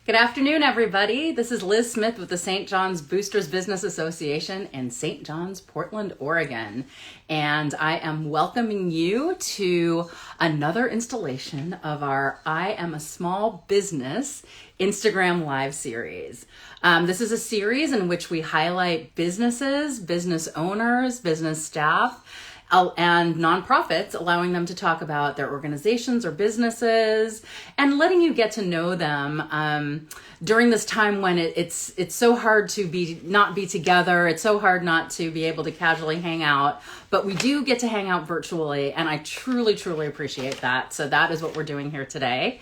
Good afternoon, everybody. This is Liz Smith with the St. John's Boosters Business Association in St. John's, Portland, Oregon. And I am welcoming you to another installation of our I Am a Small Business Instagram Live series. This is a series in which we highlight businesses, business owners, business staff, and nonprofits, allowing them to talk about their organizations or businesses and letting you get to know them during this time when it's so hard to not be together. It's so hard not to be able to casually hang out, but we do get to hang out virtually, and I truly, truly appreciate that. So that is what we're doing here today.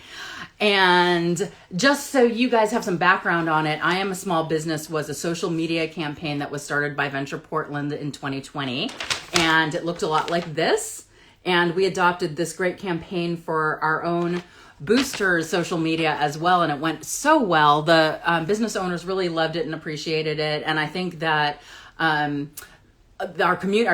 And just so you guys have some background on it, I Am a Small Business was a social media campaign that was started by Venture Portland in 2020. And it looked a lot like this. And we adopted this great campaign for our own boosters social media as well. And it went so well. The business owners really loved it and appreciated it. And I think that our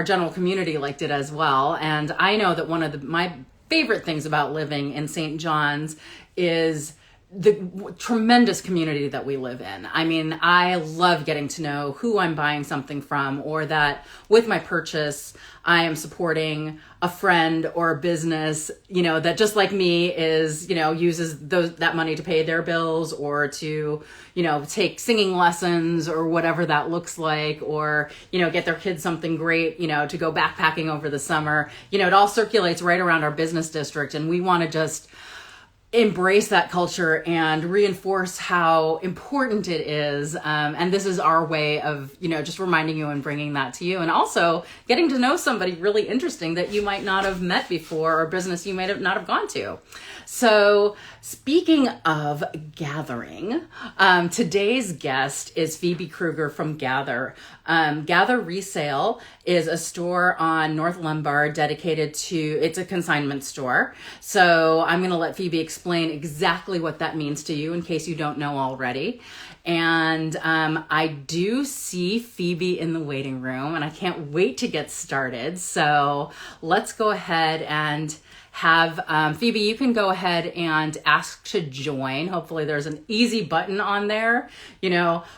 general community liked it as well. And I know that one of my favorite things about living in St. John's is the tremendous community that we live in. I mean, I love getting to know who I'm buying something from, or that with my purchase, I am supporting a friend or a business, that just like me uses that money to pay their bills, or to, take singing lessons or whatever that looks like, or, get their kids something great, to go backpacking over the summer. It all circulates right around our business district, and we want to just embrace that culture and reinforce how important it is. And this is our way of, just reminding you and bringing that to you. And also getting to know somebody really interesting that you might not have met before, or business you might not have gone to. So speaking of gathering, today's guest is Phoebe Kruger from Gather. Gather Resale is a store on North Lombard dedicated to, it's a consignment store. So I'm going to let Phoebe explain exactly what that means to you in case you don't know already. And I do see Phoebe in the waiting room, and I can't wait to get started. So let's go ahead and have Phoebe, you can go ahead and ask to join. Hopefully there's an easy button on there.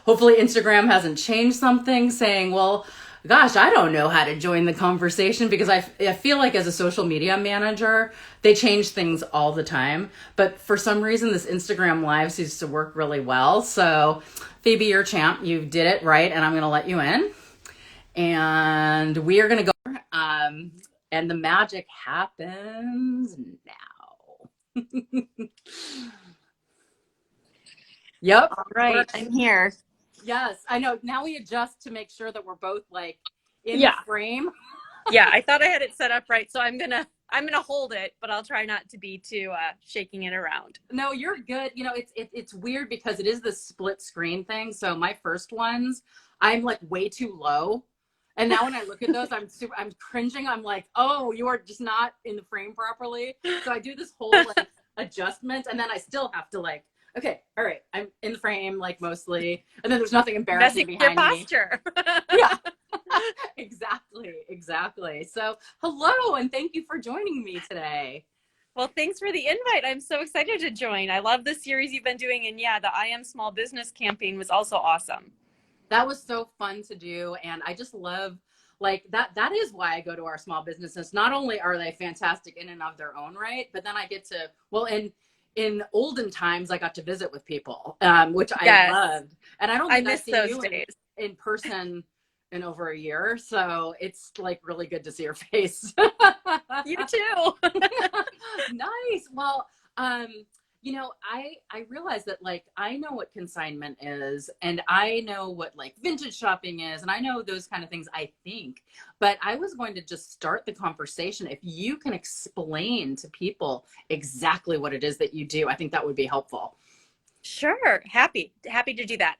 Hopefully Instagram hasn't changed something saying, well, gosh, I don't know how to join the conversation, because I feel like as a social media manager, they change things all the time. But for some reason, this Instagram Live seems to work really well. So Phoebe, you're a champ. You did it right, and I'm going to let you in. And we are going to go, and the magic happens now. Yep. All right, I'm here. Yes, I know. Now we adjust to make sure that we're both in the frame. Yeah, I thought I had it set up right, so I'm gonna hold it, but I'll try not to be too shaking it around. No, you're good. It's weird because it is the split screen thing. So my first ones, I'm like way too low. And now when I look at those, I'm cringing. I'm like, oh, you are just not in the frame properly. So I do this whole adjustment, and then I still have to okay, all right, I'm in the frame mostly, and then there's nothing embarrassing behind your posture. Me. Yeah, exactly. So hello, and thank you for joining me today. Well, thanks for the invite. I'm so excited to join. I love the series you've been doing, and yeah, the I Am Small Business campaign was also awesome. That was so fun to do, and I just love that is why I go to our small businesses. Not only are they fantastic in and of their own right, but then I get to, in olden times, I got to visit with people, which I loved. And I don't think I miss those days. In person in over a year. So it's really good to see your face. You too. Nice. Well, I realized that I know what consignment is, and I know what vintage shopping is, and I know those kind of things, I think, but I was going to just start the conversation. If you can explain to people exactly what it is that you do, I think that would be helpful. Sure. Happy to do that.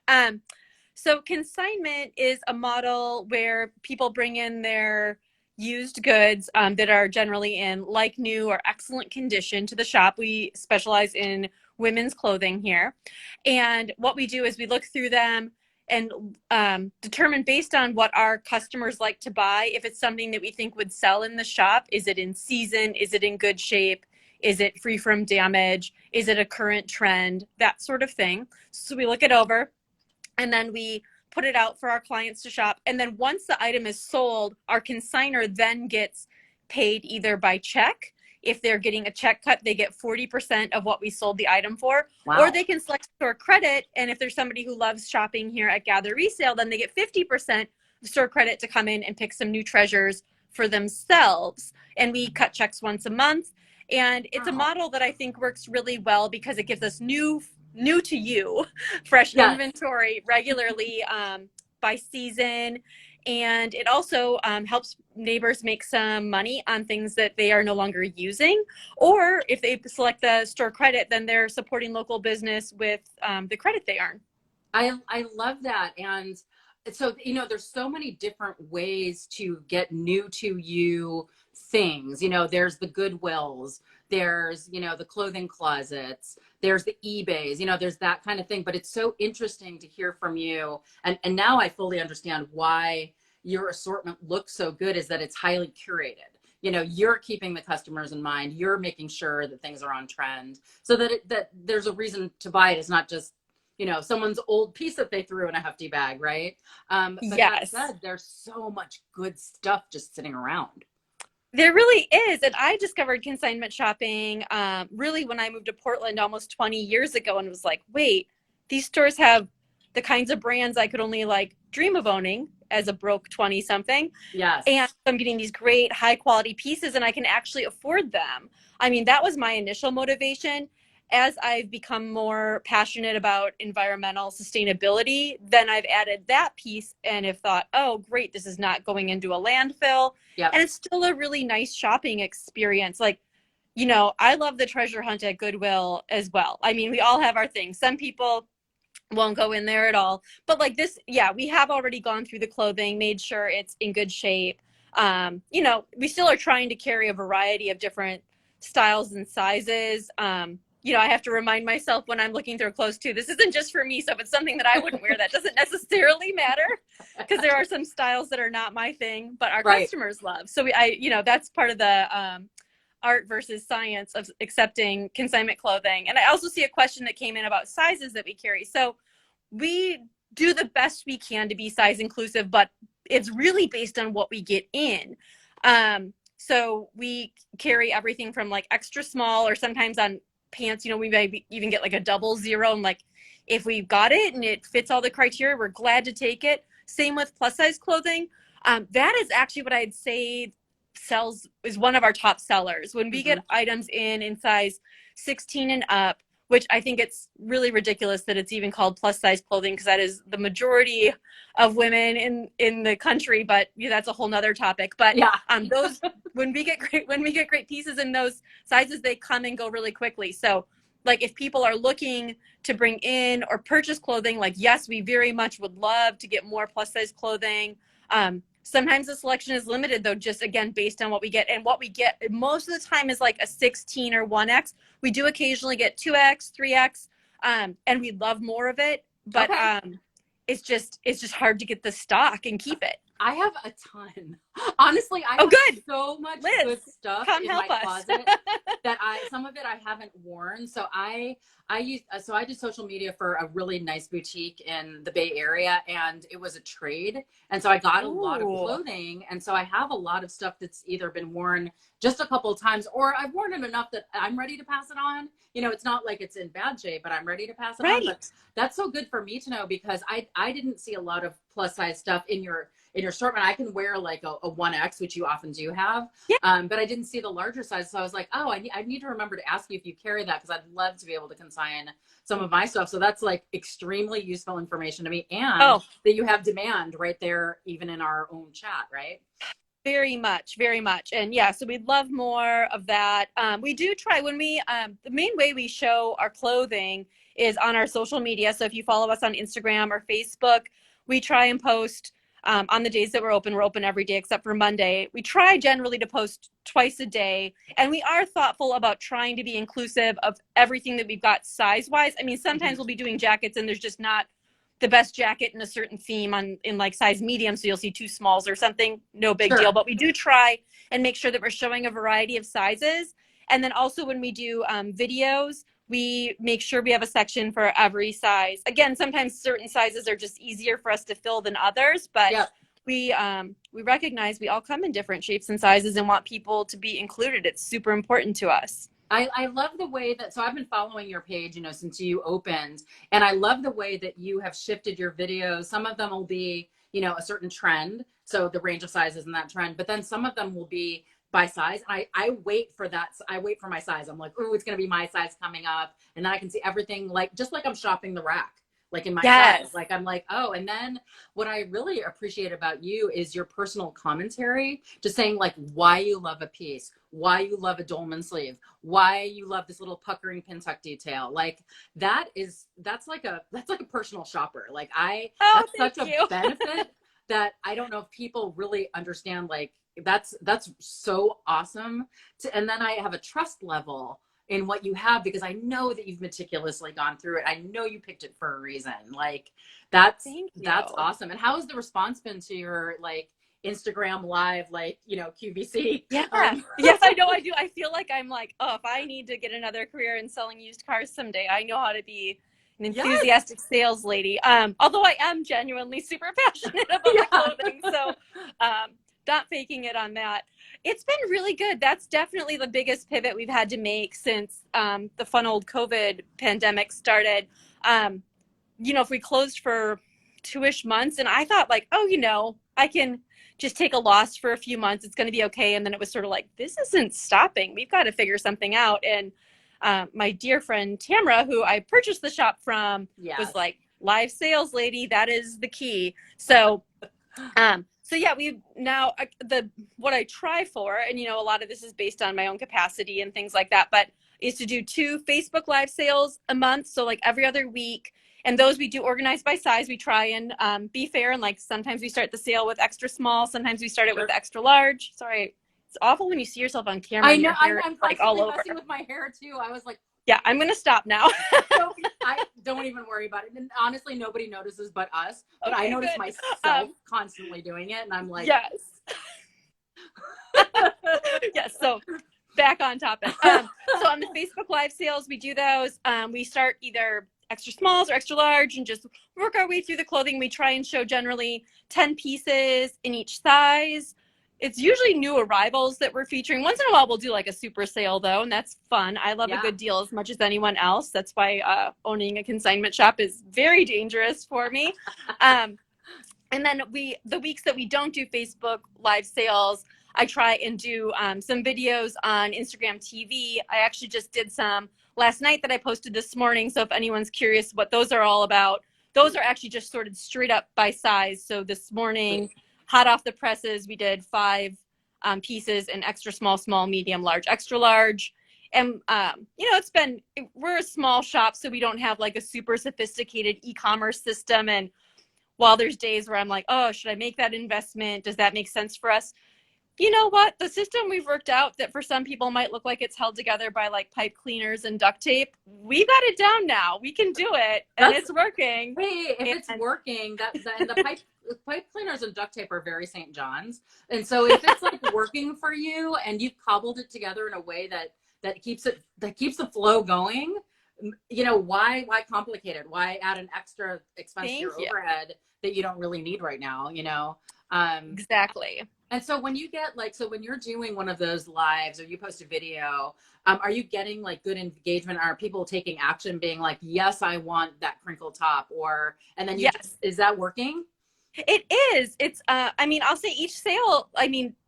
So consignment is a model where people bring in their used goods that are generally in like new or excellent condition to the shop. We specialize in women's clothing here. And what we do is we look through them and determine based on what our customers like to buy, if it's something that we think would sell in the shop. Is it in season? Is it in good shape? Is it free from damage? Is it a current trend? That sort of thing. So we look it over, and then we put it out for our clients to shop. And then once the item is sold, our consignor then gets paid either by check. If they're getting a check cut, they get 40% of what we sold the item for. Wow. Or they can select store credit. And if there's somebody who loves shopping here at Gather Resale, then they get 50% store credit to come in and pick some new treasures for themselves. And we cut checks once a month. And it's a model that I think works really well because it gives us new to you fresh inventory regularly by season. And it also helps neighbors make some money on things that they are no longer using. Or if they select the store credit, then they're supporting local business with the credit they earn. I love that. And so, you know, there's so many different ways to get new to you things. You know, there's the Goodwills, there's, you know, the clothing closets, there's the eBays, you know, there's that kind of thing. But it's so interesting to hear from you. And now I fully understand why your assortment looks so good, is that it's highly curated. You know, you're keeping the customers in mind. You're making sure that things are on trend so that that there's a reason to buy it. It's not just, you know, someone's old piece that they threw in a hefty bag, right? But that said, there's so much good stuff just sitting around. There really is. And I discovered consignment shopping really when I moved to Portland almost 20 years ago, and was like, wait, these stores have the kinds of brands I could only like dream of owning as a broke 20 something. Yes. And I'm getting these great high quality pieces and I can actually afford them. I mean, that was my initial motivation. As I've become more passionate about environmental sustainability, then I've added that piece and have thought, oh, great, this is not going into a landfill. Yep. And it's still a really nice shopping experience. Like, you know, I love the treasure hunt at Goodwill as well. I mean, we all have our things. Some people won't go in there at all. But like this, yeah, we have already gone through the clothing, made sure it's in good shape. You know, we still are trying to carry a variety of different styles and sizes. You know, I have to remind myself when I'm looking through clothes too, this isn't just for me. So if it's something that I wouldn't wear, that doesn't necessarily matter, because there are some styles that are not my thing, but our customers love. So you know, that's part of the art versus science of accepting consignment clothing. And I also see a question that came in about sizes that we carry. So we do the best we can to be size inclusive, but it's really based on what we get in. So we carry everything from like extra small, or sometimes on pants, you know, we may even get like a 00. And like, if we've got it and it fits all the criteria, we're glad to take it. Same with plus size clothing. That is actually what I'd say is one of our top sellers. When we get items in size 16 and up, which I think it's really ridiculous that it's even called plus size clothing, because that is the majority of women in the country. But you know, that's a whole nother topic. But yeah, those when we get great pieces in those sizes, they come and go really quickly. So like if people are looking to bring in or purchase clothing, like yes, we very much would love to get more plus size clothing. Sometimes the selection is limited, though, just again, based on what we get. And what we get most of the time is like a 16 or 1X. We do occasionally get 2X, 3X, and we love more of it. But it's just hard to get the stock and keep it. I have a ton. Honestly, I have so much good stuff in my closet that some of it I haven't worn. So I did social media for a really nice boutique in the Bay Area, and it was a trade. And so I got a lot of clothing. And so I have a lot of stuff that's either been worn just a couple of times, or I've worn it enough that I'm ready to pass it on. You know, it's not like it's in bad shape, but I'm ready to pass it on. But that's so good for me to know, because I didn't see a lot of plus size stuff in your assortment. I can wear like a 1X, which you often do have, but I didn't see the larger size. So I was like, oh, I need to remember to ask you if you carry that, because I'd love to be able to consign some of my stuff. So that's like extremely useful information to me, and that you have demand right there, even in our own chat, right? Very much, very much. And yeah, so we'd love more of that. We do try when we, the main way we show our clothing is on our social media. So if you follow us on Instagram or Facebook, we try and post on the days that we're open every day except for Monday. We try generally to post twice a day, and we are thoughtful about trying to be inclusive of everything that we've got size-wise. I mean, sometimes we'll be doing jackets and there's just not the best jacket in a certain theme in like size medium, so you'll see 2 smalls or something, no big deal. But we do try and make sure that we're showing a variety of sizes. And then also when we do videos, we make sure we have a section for every size. Again, sometimes certain sizes are just easier for us to fill than others, but Yep. we recognize we all come in different shapes and sizes and want people to be included. It's super important to us. I love the way that, so I've been following your page, since you opened, and I love the way that you have shifted your videos. Some of them will be, a certain trend. So the range of sizes in that trend, but then some of them will be by size. I wait for that. I wait for my size. I'm like, oh, it's going to be my size coming up. And then I can see everything just like I'm shopping the rack, like in my size. Like I'm like, oh, and then what I really appreciate about you is your personal commentary, just saying like why you love a piece, why you love a dolman sleeve, why you love this little puckering pin tuck detail. Like that's like a personal shopper. Like that's such a benefit that I don't know if people really understand. Like that's so awesome. And then I have a trust level in what you have because I know that you've meticulously gone through it. I know you picked it for a reason. Like that's awesome. And how has the response been to your Instagram live, QVC? Yeah. Yes, I know. I do. I feel like I'm like, oh, if I need to get another career in selling used cars someday, I know how to be an enthusiastic sales lady. Although I am genuinely super passionate about the clothing. So not faking it on that. It's been really good. That's definitely the biggest pivot we've had to make since the fun old COVID pandemic started. If we closed for 2-ish months and I thought like, oh, I can just take a loss for a few months. It's going to be okay. And then it was sort of like, this isn't stopping. We've got to figure something out. And my dear friend Tamara, who I purchased the shop from, was like, live sales lady, that is the key. So we've now what I try for, and a lot of this is based on my own capacity and things like that, but is to do 2 Facebook live sales a month. So like every other week. And those we do organized by size. We try and be fair. And sometimes we start the sale with extra small. Sometimes we start it with extra large. Sorry. It's awful when you see yourself on camera. I know. I'm like all over. messing with my hair too. I was like, yeah, I'm going to stop now. I don't even worry about it. And honestly, nobody notices but us. But I notice myself constantly doing it. And I'm like, yes. Yes. So back on topic. So on the Facebook live sales, we do those. We start either extra smalls or extra large and just work our way through the clothing. We try and show generally 10 pieces in each size. It's usually new arrivals that we're featuring. Once in a while, we'll do like a super sale though, and that's fun. I love a good deal as much as anyone else. That's why owning a consignment shop is very dangerous for me. And then the weeks that we don't do Facebook live sales, I try and do some videos on Instagram TV. I actually just did some last night that I posted this morning. So if anyone's curious what those are all about, those are actually just sorted straight up by size. So this morning, hot off the presses, we did 5 pieces in extra small, small, medium, large, extra large. And, we're a small shop, so we don't have like a super sophisticated e-commerce system. And while there's days where I'm like, oh, should I make that investment? Does that make sense for us? You know what? The system we've worked out that for some people might look like it's held together by like pipe cleaners and duct tape. We got it down now. We can do it, and it's working. Hey, if it's working, and the pipe cleaners and duct tape are very St. John's. And so if it's like working for you and you've cobbled it together in a way that keeps the flow going, why complicate it? Why add an extra expense to your overhead that you don't really need right now? Exactly. And so when you get when you're doing one of those lives or you post a video, are you getting like good engagement? Are people taking action, being like, yes, I want that crinkle top, and then is that working? It is. It's, I'll say each sale,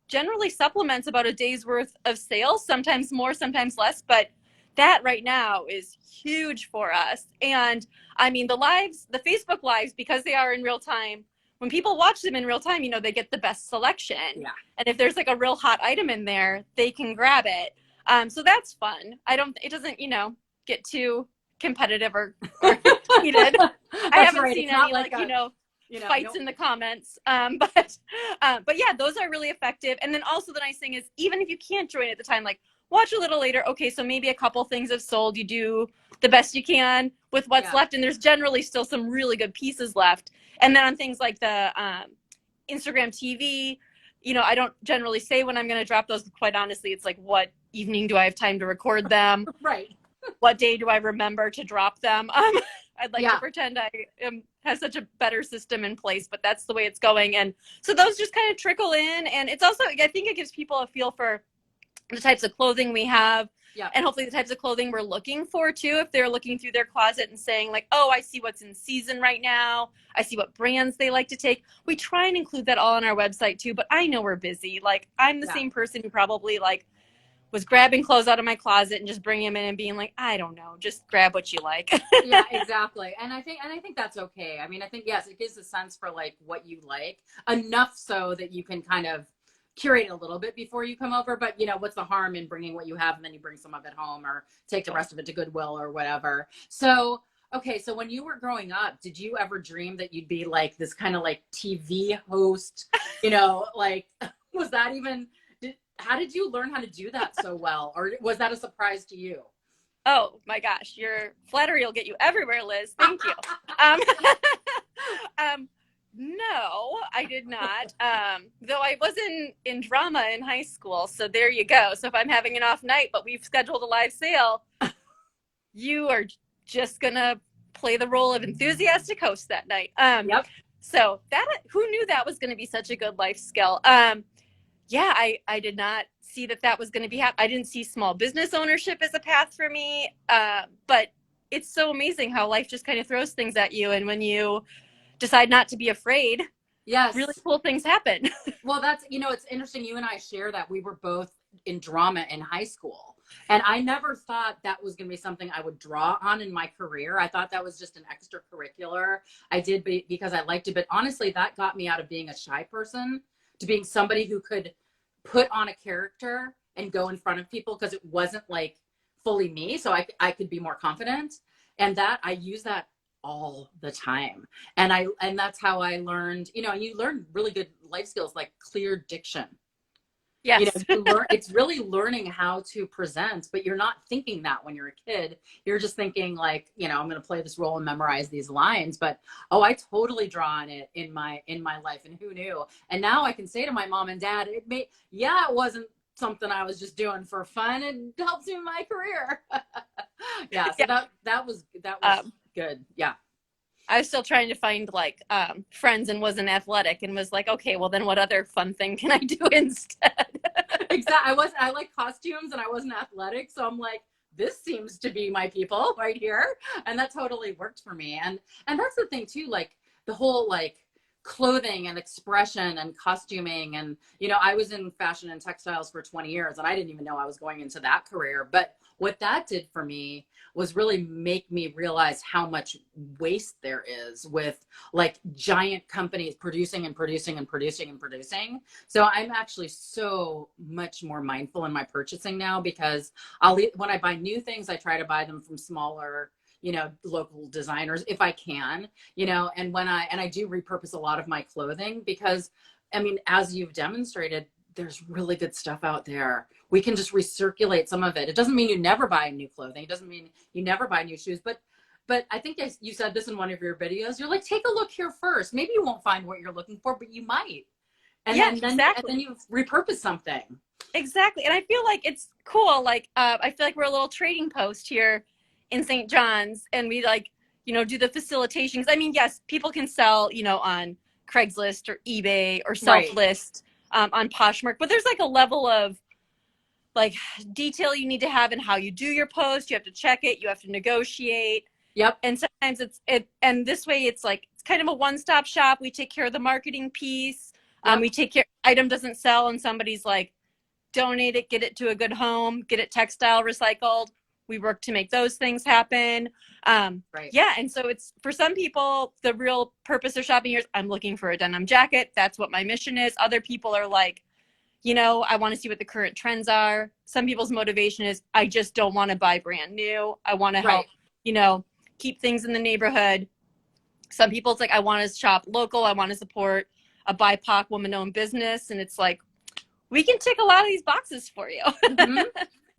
generally supplements about a day's worth of sales, sometimes more, sometimes less, but that right now is huge for us. And the Facebook lives, because they are in real time, when people watch them in real time, they get the best selection. Yeah. And if there's like a real hot item in there, they can grab it. So that's fun. It doesn't, get too competitive or heated. I haven't seen any fights in the comments. But yeah, those are really effective. And then also the nice thing is, even if you can't join at the time, watch a little later. Okay, so maybe a couple things have sold. You do the best you can with what's left. And there's generally still some really good pieces left. And then on things like the Instagram TV, I don't generally say when I'm going to drop those. Quite honestly, it's like, what evening do I have time to record them? Right. What day do I remember to drop them? I'd like to Yeah. pretend I have such a better system in place, but that's the way it's going. And so those just kind of trickle in. And it's also, I think it gives people a feel for the types of clothing we have. Yeah. And hopefully the types of clothing we're looking for too. If they're looking through their closet and saying like, oh, I see what's in season right now. I see what brands they like to take. We try and include that all on our website too, but I know we're busy. Like, I'm the same person who probably like was grabbing clothes out of my closet and just bringing them in and being like, I don't know, just grab what you like. Yeah, exactly. And I think that's okay. I mean, I think, yes, it gives a sense for like what you like, enough so that you can kind of curate a little bit before you come over. But what's the harm in bringing what you have and then you bring some of it home or take the rest of it to Goodwill or whatever. So okay, so when you were growing up, did you ever dream that you'd be like this kind of like TV host? Like, was that even how did you learn how to do that so well? Or was that a surprise to you? Oh my gosh, your flattery will get you everywhere, Liz. Thank you. No, I did not. Though I was in drama in high school, so there you go. So if I'm having an off night, but we've scheduled a live sale, you are just gonna play the role of enthusiastic host that night. Yep. So who knew that was going to be such a good life skill? Yeah, I did not see that was going to be I didn't see small business ownership as a path for me. But it's so amazing how life just kind of throws things at you. And when you decide not to be afraid, yes, really cool things happen. Well, that's, it's interesting. You and I share that we were both in drama in high school. And I never thought that was going to be something I would draw on in my career. I thought that was just an extracurricular. I did because I liked it. But honestly, that got me out of being a shy person to being somebody who could put on a character and go in front of people because it wasn't like fully me. So I could be more confident. And that I use that all the time. And that's how I learned, and you learn really good life skills like clear diction. Yes. It's really learning how to present, but you're not thinking that when you're a kid. You're just thinking like, I'm going to play this role and memorize these lines. But I totally draw on it in my life, and who knew? And now I can say to my mom and dad, it wasn't something I was just doing for fun. It helps me in my career. Yeah. So that was good. Yeah. I was still trying to find like friends and wasn't athletic and was like, okay, well then what other fun thing can I do instead? Exactly. I like costumes and I wasn't athletic. So I'm like, this seems to be my people right here. And that totally worked for me. And that's the thing too, like the whole like clothing and expression and costuming. And, I was in fashion and textiles for 20 years and I didn't even know I was going into that career. But what that did for me was really make me realize how much waste there is with like giant companies producing and producing and producing and producing. So I'm actually so much more mindful in my purchasing now because when I buy new things, I try to buy them from smaller, local designers if I can, and I do repurpose a lot of my clothing because, I mean, as you've demonstrated, there's really good stuff out there. We can just recirculate some of it. It doesn't mean you never buy new clothing. It doesn't mean you never buy new shoes, but I think you said this in one of your videos. You're like, take a look here first. Maybe you won't find what you're looking for, but you might. And then you repurpose something. Exactly. And I feel like it's cool. Like, I feel like we're a little trading post here in St. John's, and we like, do the facilitations. I mean, yes, people can sell, on Craigslist or eBay or self-list on Poshmark, but there's like a level of like detail you need to have in how you do your post. You have to check it. You have to negotiate. Yep. And sometimes and this way it's like, it's kind of a one-stop shop. We take care of the marketing piece. Yep. We take care, item doesn't sell and somebody's like, donate it, get it to a good home, get it textile recycled. We work to make those things happen. Right. Yeah. And so it's for some people, the real purpose of shopping here is I'm looking for a denim jacket. That's what my mission is. Other people are like, I want to see what the current trends are. Some people's motivation is I just don't want to buy brand new. I want to help, keep things in the neighborhood. Some people, it's like, I want to shop local. I want to support a BIPOC woman-owned business. And it's like, we can tick a lot of these boxes for you. Mm-hmm.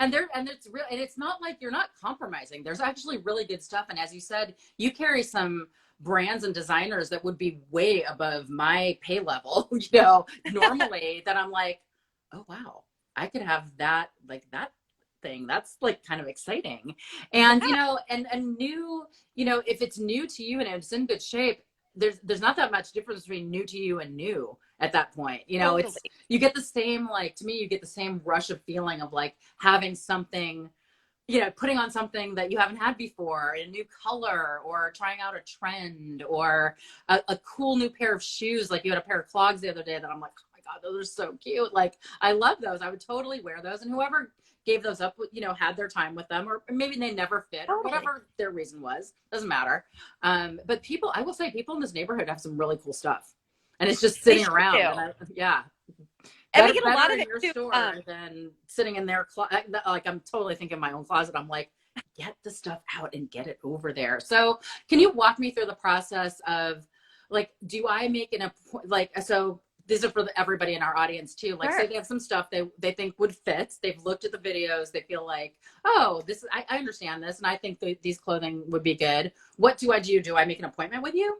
And it's real, and it's not like you're not compromising. There's actually really good stuff. And as you said, you carry some brands and designers that would be way above my pay level, normally, that I'm like, oh wow, I could have that, like that thing. That's like kind of exciting. And Yeah, and new, if it's new to you and it's in good shape, there's not that much difference between new to you and new at that point. It's, totally. you get the same, like, to me, you get the same rush of feeling of like having something, putting on something that you haven't had before, a new color, or trying out a trend, or a cool new pair of shoes. Like, you had a pair of clogs the other day that I'm like, oh my God, those are so cute. Like, I love those. I would totally wear those. And whoever gave those up, had their time with them, or maybe they never fit, or Totally. whatever their reason was, doesn't matter. But people, I will say, people in this neighborhood have some really cool stuff, and it's just They sitting sure around. do. Yeah, And we get a better lot of in it your too. store than sitting in their like, I'm totally thinking my own closet. I'm like, get the stuff out and get it over there. So can you walk me through the process of, like, do I make like, so these are for everybody in our audience too. Like, say Sure. they have some stuff they think would fit. They've looked at the videos. They feel like, oh, this, I understand this, and I think these clothing would be good. What do I do? Do I make an appointment with you?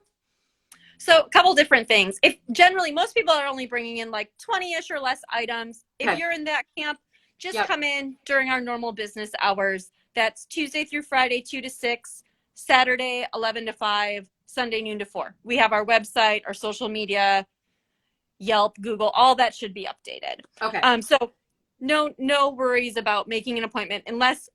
So a couple different things. If generally most people are only bringing in like 20-ish or less items, if Okay. you're in that camp, just Yep. come in during our normal business hours. That's Tuesday through Friday, 2 to 6, Saturday, 11 to 5, Sunday, noon to 4. We have our website, our social media, Yelp, Google, all that should be updated. Okay. So no worries about making an appointment unless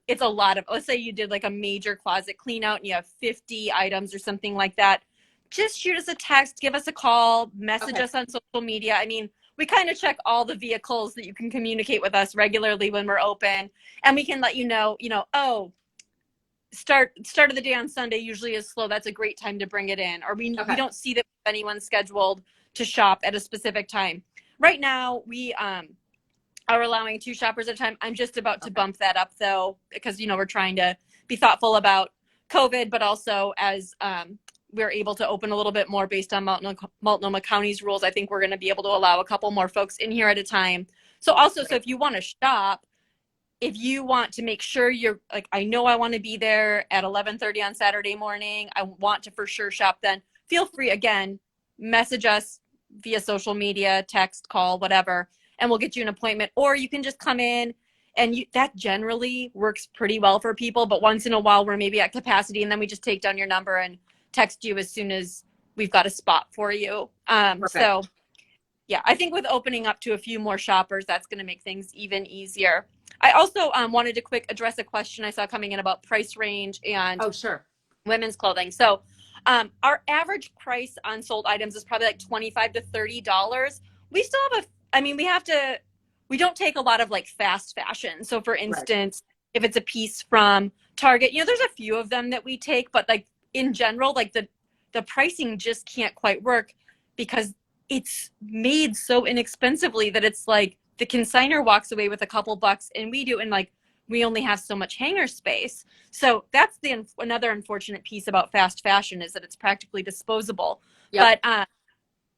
it's a lot of, let's say you did like a major closet clean out and you have 50 items or something like that. Just shoot us a text, give us a call, message Okay. us on social media. I mean, we kind of check all the vehicles that you can communicate with us regularly when we're open, and we can let oh, start of the day on Sunday usually is slow. That's a great time to bring it in. Or we Okay. don't see that anyone scheduled to shop at a specific time. Right now, we are allowing 2 shoppers at a time. I'm just about to Okay. bump that up though, because we're trying to be thoughtful about COVID, but also as we're able to open a little bit more based on Multnomah County's rules. I think we're going to be able to allow a couple more folks in here at a time. So also, so Great. if you want to shop, if you want to make sure you're like, I know I want to be there at 11:30 on Saturday morning, I want to for sure shop then, feel free, again, message us via social media, text, call, whatever, and we'll get you an appointment. Or you can just come in, and that generally works pretty well for people. But once in a while, we're maybe at capacity, and then we just take down your number and text you as soon as we've got a spot for you. Perfect. So yeah, I think with opening up to a few more shoppers, that's going to make things even easier. I also wanted to quick address a question I saw coming in about price range and Oh, sure. women's clothing. So our average price on sold items is probably like $25 to $30. We still have we don't take a lot of like fast fashion. So for Right. instance, if it's a piece from Target, there's a few of them that we take, but like in general, like the pricing just can't quite work because it's made so inexpensively that it's like the consigner walks away with a couple bucks and we do, and like we only have so much hanger space. So that's another unfortunate piece about fast fashion is that it's practically disposable. Yep.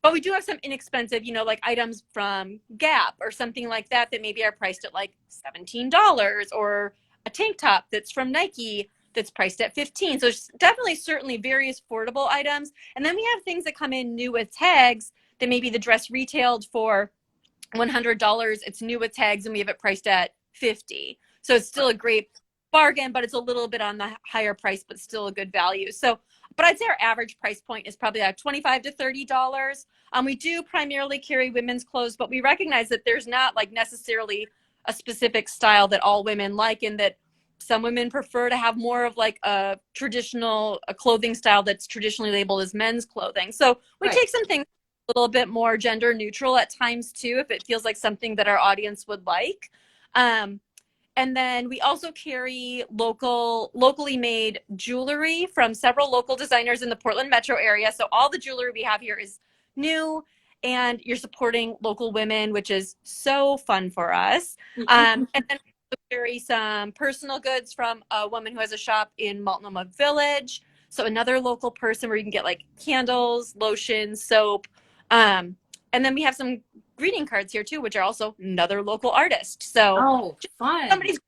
But we do have some inexpensive, like items from Gap or something like that maybe are priced at like $17, or a tank top that's from Nike that's priced at 15. So it's definitely certainly very affordable items. And then we have things that come in new with tags that maybe the dress retailed for $100. It's new with tags and we have it priced at 50. So it's still a great bargain, but it's a little bit on the higher price, but still a good value. So, but I'd say our average price point is probably like $25 to $30. We do primarily carry women's clothes, but we recognize that there's not like necessarily a specific style that all women like, and that some women prefer to have more of like a clothing style that's traditionally labeled as men's clothing. So we Right. take some things a little bit more gender neutral at times too, if it feels like something that our audience would like. And then we also carry locally made jewelry from several local designers in the Portland metro area. So all the jewelry we have here is new, and you're supporting local women, which is so fun for us. And then we carry some personal goods from a woman who has a shop in Multnomah Village. So another local person where you can get like candles, lotion, soap. And then we have some greeting cards here too, which are also another local artist. So Oh, fun. somebody's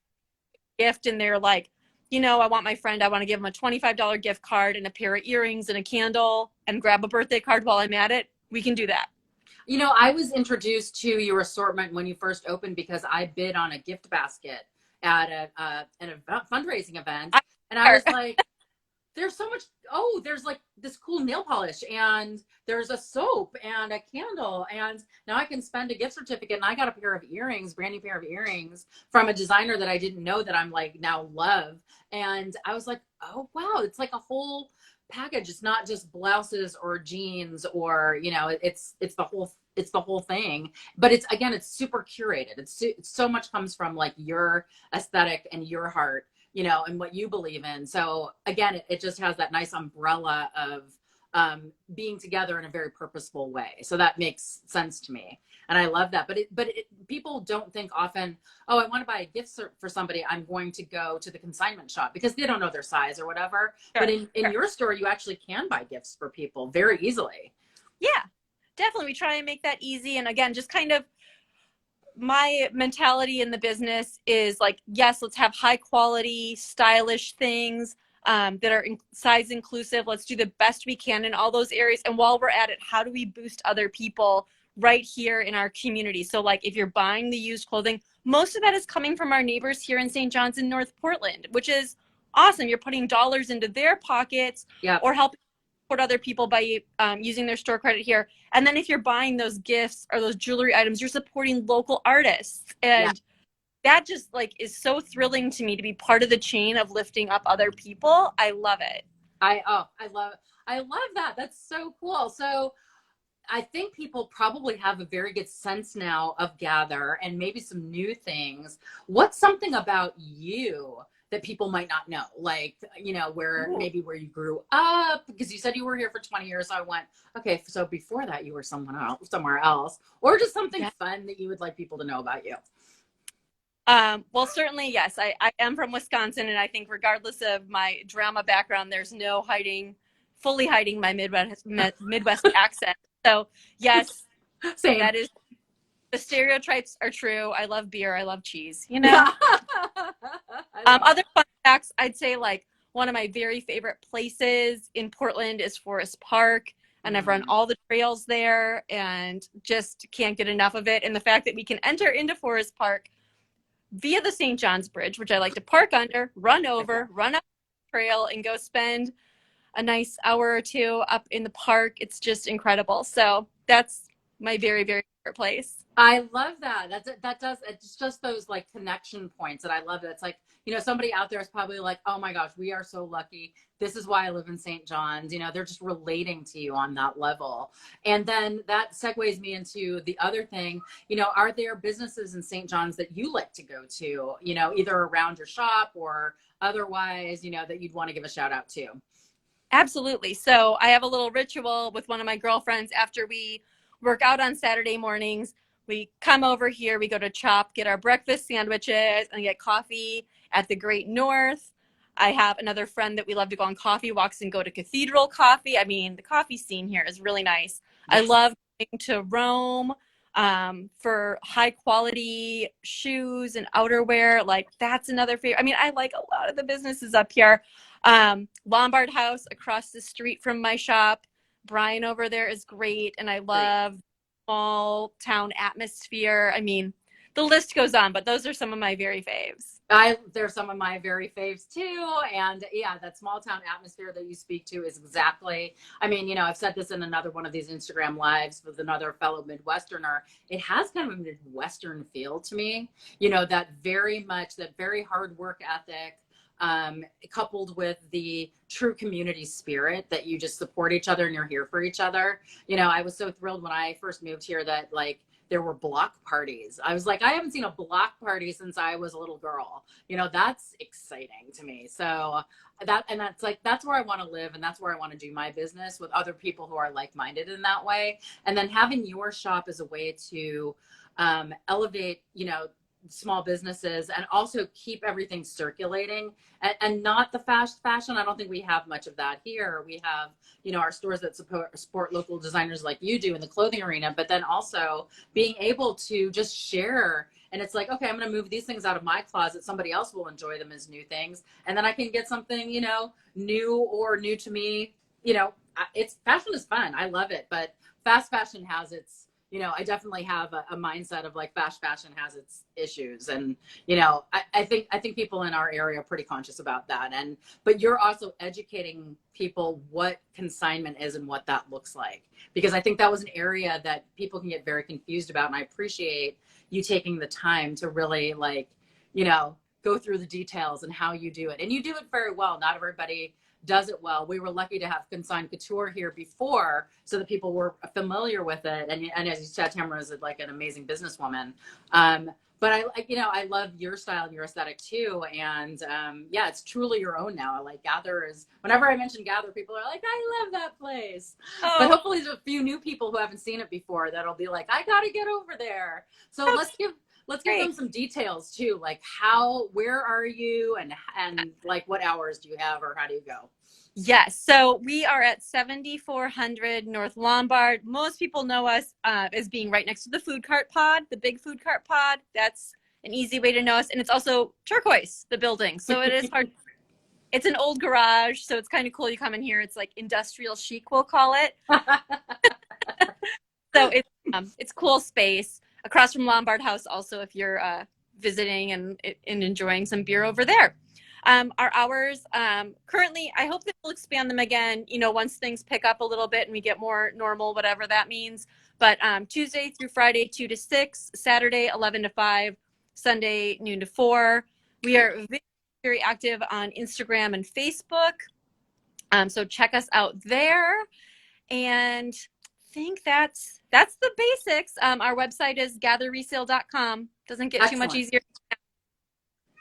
gift and they're like, I want my friend, I want to give them a $25 gift card and a pair of earrings and a candle and grab a birthday card while I'm at it. We can do that. I was introduced to your assortment when you first opened because I bid on a gift basket at a fundraising event. And I was like, there's so much. Oh, there's like this cool nail polish and there's a soap and a candle. And now I can spend a gift certificate. And I got a pair of earrings, brand new pair of earrings from a designer that I didn't know that I'm like now love. And I was like, oh, wow, it's like a whole package. It's not just blouses or jeans or, it's the whole thing. But it's super curated. It's so much comes from like your aesthetic and your heart, and what you believe in. So again, it just has that nice umbrella of being together in a very purposeful way. So that makes sense to me. And I love that. But people don't think often, oh, I want to buy a gift for somebody. I'm going to go to the consignment shop because they don't know their size or whatever. Sure, but in your store, you actually can buy gifts for people very easily. Yeah, definitely. We try and make that easy. And again, just kind of my mentality in the business is like, yes, let's have high quality, stylish things that are size inclusive. Let's do the best we can in all those areas. And while we're at it, how do we boost other people right here in our community? So like if you're buying the used clothing, most of that is coming from our neighbors here in St. John's and North Portland, which is awesome. You're putting dollars into their pockets, or helping support other people by using their store credit here. And then if you're buying those gifts or those jewelry items, you're supporting local artists. And that just like is so thrilling to me to be part of the chain of lifting up other people. I love it. I love that. That's so cool. So I think people probably have a very good sense now of Gather and maybe some new things. What's something about you that people might not know? Like, where you grew up, because you said you were here for 20 years. So I went, okay, so before that you were somewhere else, or just something fun that you would like people to know about you. Well, certainly, yes. I am from Wisconsin, and I think regardless of my drama background, there's no fully hiding my Midwest accent. So yes, same. That is, the stereotypes are true. I love beer. I love cheese. Other fun facts, I'd say like one of my very favorite places in Portland is Forest Park. And I've run all the trails there and just can't get enough of it. And the fact that we can enter into Forest Park via the St. John's Bridge, which I like to park under, run over, run up the trail, and go spend a nice hour or two up in the park. It's just incredible. So that's my very, very favorite place. I love that. It's just those like connection points that I love it. It's like, somebody out there is probably like, oh my gosh, we are so lucky. This is why I live in St. John's. They're just relating to you on that level. And then that segues me into the other thing, are there businesses in St. John's that you like to go to, either around your shop or otherwise, that you'd want to give a shout out to? Absolutely. So I have a little ritual with one of my girlfriends after we work out on Saturday mornings. We come over here, we go to Chop, get our breakfast sandwiches, and get coffee at the Great North. I have another friend that we love to go on coffee walks and go to Cathedral Coffee. I mean, the coffee scene here is really nice. Yes. I love going to Rome for high quality shoes and outerwear. Like that's another favorite. I mean, I like a lot of the businesses up here. Lombard House across the street from my shop. Brian over there is great. And I love small town atmosphere. I mean, the list goes on, but those are some of my very faves. They're some of my very faves too. And yeah, that small town atmosphere that you speak to is exactly, I mean, I've said this in another one of these Instagram lives with another fellow Midwesterner. It has kind of a Midwestern feel to me, that very hard work ethic, coupled with the true community spirit that you just support each other and you're here for each other. I was so thrilled when I first moved here that like there were block parties. I was like, I haven't seen a block party since I was a little girl. That's exciting to me. So that's where I want to live. And that's where I want to do my business with other people who are like-minded in that way. And then having your shop as a way to elevate, small businesses and also keep everything circulating, and not the fast fashion. I don't think we have much of that here. We have, our stores that support local designers like you do in the clothing arena, but then also being able to just share. And it's like, okay, I'm going to move these things out of my closet. Somebody else will enjoy them as new things. And then I can get something, new or new to me. It's fashion is fun. I love it. But fast fashion has its, I definitely have a mindset of like fast fashion has its issues. And, I think people in our area are pretty conscious about that. But you're also educating people what consignment is and what that looks like, because I think that was an area that people can get very confused about. And I appreciate you taking the time to really go through the details and how you do it. And you do it very well. Not everybody does it well. We were lucky to have Consigned Couture here before, so that people were familiar with it. And as you said, Tamara is like an amazing businesswoman. But I love your style and your aesthetic too. And it's truly your own now. Like Gather is, whenever I mention Gather, people are like, I love that place. Oh. But hopefully there's a few new people who haven't seen it before that'll be like, I got to get over there. So let's give them some details too, like where are you, and like what hours do you have, or how do you go? Yes, so we are at 7400 North Lombard. Most people know us as being right next to the food cart pod, the big food cart pod. That's an easy way to know us. And it's also turquoise, the building. So it is hard. It's an old garage, so it's kind of cool. You come in here, it's like industrial chic, we'll call it. So it's cool space. Across from Lombard House also, if you're visiting and enjoying some beer over there. Our hours, currently, I hope that we'll expand them again, once things pick up a little bit and we get more normal, whatever that means. But Tuesday through Friday, 2 to 6, Saturday, 11 to 5, Sunday, noon to 4. We are very, very active on Instagram and Facebook. So check us out there. And I think that's the basics. Our website is gatherresale.com. Doesn't get Excellent. Too much easier.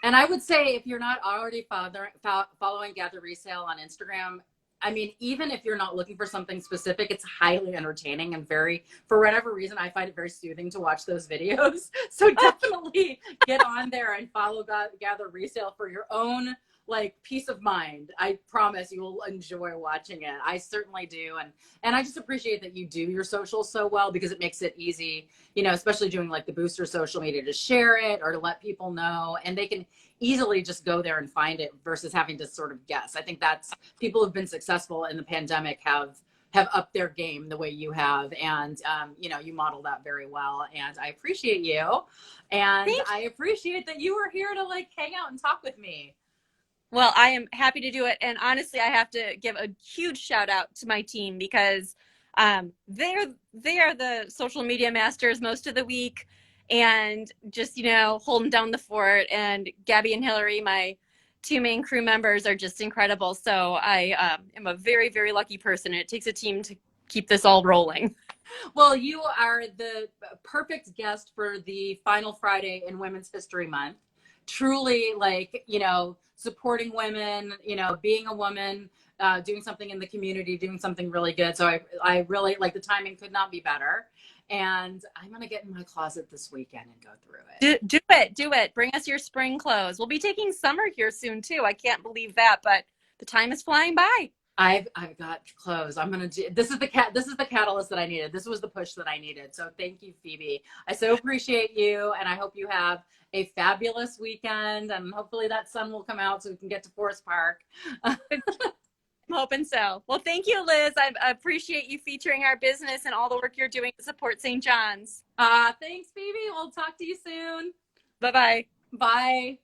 And I would say, if you're not already following Gather Resale on Instagram, I mean, even if you're not looking for something specific, it's highly entertaining and for whatever reason, I find it very soothing to watch those videos. So definitely get on there and follow Gather Resale for your own peace of mind. I promise you will enjoy watching it. I certainly do. And I just appreciate that you do your socials so well, because it makes it easy, especially doing the booster social media, to share it or to let people know, and they can easily just go there and find it versus having to sort of guess. I think that's people who've been successful in the pandemic have upped their game the way you have. And, you model that very well. And I appreciate you. And I appreciate that you were here to hang out and talk with me. Well, I am happy to do it. And honestly, I have to give a huge shout out to my team, because they are the social media masters most of the week, and just, holding down the fort. And Gabby and Hillary, my two main crew members, are just incredible. So I am a very, very lucky person. It takes a team to keep this all rolling. Well, you are the perfect guest for the final Friday in Women's History Month. Truly, supporting women, being a woman, doing something in the community, doing something really good. So I really the timing could not be better. And I'm going to get in my closet this weekend and go through it. Do it. Bring us your spring clothes. We'll be taking summer here soon too. I can't believe that, but the time is flying by. I've got clothes. I'm going to do, this is the catalyst that I needed. This was the push that I needed. So thank you, Phoebe. I so appreciate you. And I hope you have a fabulous weekend, and hopefully that sun will come out so we can get to Forest Park. I'm hoping so. Well, thank you, Liz. I appreciate you featuring our business and all the work you're doing to support St. John's. Thanks, Phoebe. We'll talk to you soon. Bye-bye. Bye.